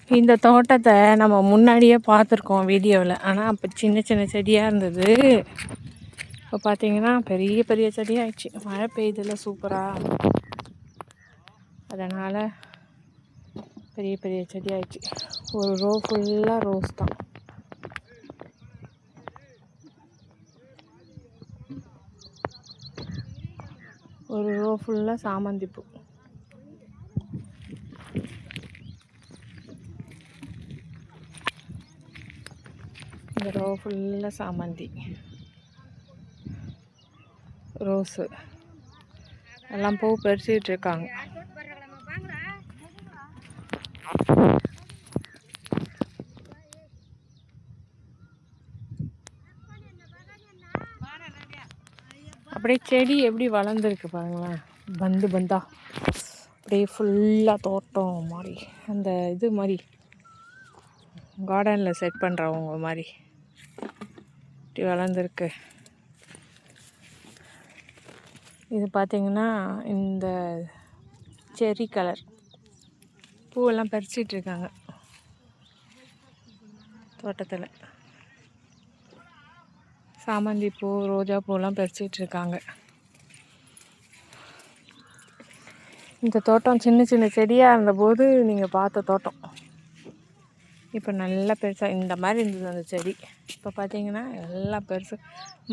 இந்த தோட்டத்தை நம்ம முன்னாடியே பார்த்துருக்கோம் வீடியோவில். ஆனால் அப்போ சின்ன சின்ன செடியாக இருந்தது. இப்போ பார்த்தீங்கன்னா பெரிய பெரிய செடியாகிடுச்சு. மழை பெய்யுதில்ல சூப்பராக, அதனால் பெரிய பெரிய செடியாகிடுச்சு. ஒரு ரோ ஃபுல்லாக ரோஸ் தான். ஒரு ரோ ஃபுல்லாக சாமந்தி பூ. இந்த ரோ ஃபுல்லாக சாமந்தி, ரோஸு எல்லாம் பூ பறிச்சிட்டு இருக்காங்க. அப்படியே செடி எப்படி வளர்ந்துருக்கு பாருங்களேன், பந்து பந்தா அப்படியே ஃபுல்லாக தோட்டம் மாதிரி, அந்த இது மாதிரி கார்டனில் செட் பண்ணுறவங்க மாதிரி இப்படி வளர்ந்துருக்கு. இது பார்த்திங்கன்னா இந்த செரி கலர் பூவெல்லாம் பறிச்சிட்ருக்காங்க தோட்டத்தில். சாமந்தி பூ, ரோஜா பூலாம் பறிச்சிட்ருக்காங்க. இந்த தோட்டம் சின்ன சின்ன செடியாக இருந்தபோது நீங்கள் பார்த்த தோட்டம் இப்போ நல்லா பெருசாக இந்த மாதிரி இருந்தது அந்த செடி. இப்போ பார்த்தீங்கன்னா எல்லாம் பெருசு.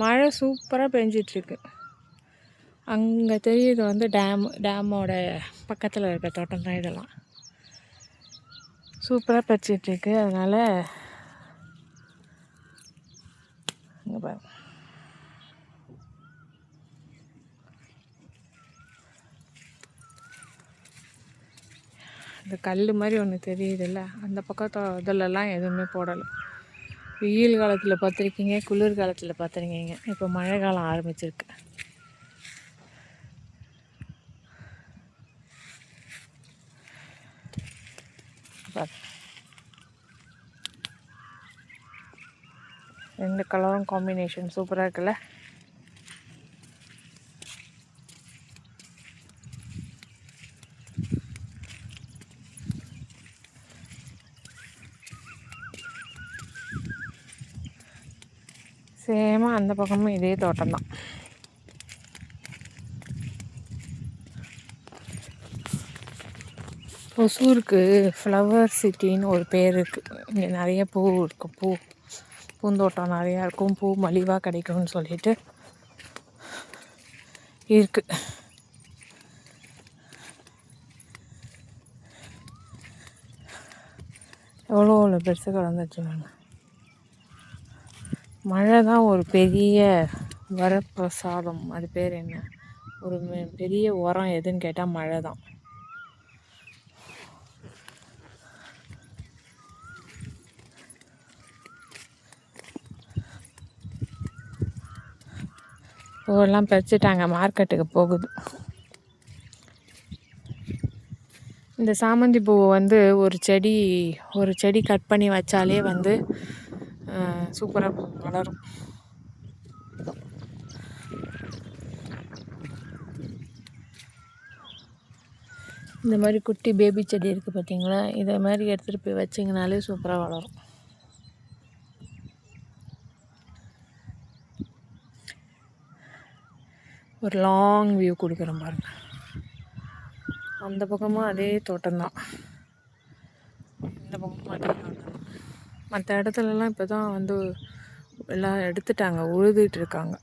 மழை சூப்பராக பெஞ்சிட்ருக்கு. அங்கே தெரியுது வந்து டேமோட பக்கத்தில் இருக்க தோட்டம் தான் இதெல்லாம். சூப்பராக பறிச்சிட்ருக்கு. அதனால் இங்கே பாருங்க, இந்த கல் மாதிரி ஒன்று தெரியுதுல்ல, அந்த பக்கத்தோ இதிலெல்லாம் எதுவுமே போடலை. வெயில் காலத்தில் பார்த்துருக்கீங்க, குளிர் காலத்தில் பார்த்துருக்கீங்க, இப்போ மழை காலம் ஆரம்பிச்சிருக்கு. ரெண்டு கலரும் காம்பினேஷன் சூப்பராக இருக்குல்ல. சேமாக அந்த பக்கமும் இதே தோட்டம் தான். ஒசூருக்கு ஃப்ளவர் சிட்டின்னு ஒரு பேர் இருக்குது. இங்கே நிறைய பூ இருக்குது, பூந்தோட்டம் நிறையா இருக்கும், பூ மலிவாக கிடைக்கும்னு சொல்லிட்டு இருக்குது. எவ்வளோ பெருசு கலந்துச்சுனாங்க. மழை தான் ஒரு பெரிய வரப்பிரசாதம். அது பேர் என்ன, ஒரு பெரிய உரம் எதுன்னு கேட்டால் மழை தான். பூவெல்லாம் பறிச்சுட்டாங்க, மார்க்கெட்டுக்கு போகுது. இந்த சாமந்தி பூவை வந்து ஒரு செடி கட் பண்ணி வச்சாலே வந்து சூப்பராக வளரும். இந்த மாதிரி குட்டி பேபி செடி இருக்குது பார்த்தீங்களா, இதை மாதிரி எடுத்துகிட்டு போய் வச்சிங்கனாலே சூப்பராக வளரும். ஒரு லாங் வியூ கொடுக்குறேன் பாருங்க. அந்த பக்கமும் அதே தோட்டம்தான், இந்த பக்கமும் அதே தோட்டம். மற்ற இடத்துலலாம் இப்போ தான் வந்து எல்லாம் எடுத்துட்டாங்க, உழுதுட்டு இருக்காங்க.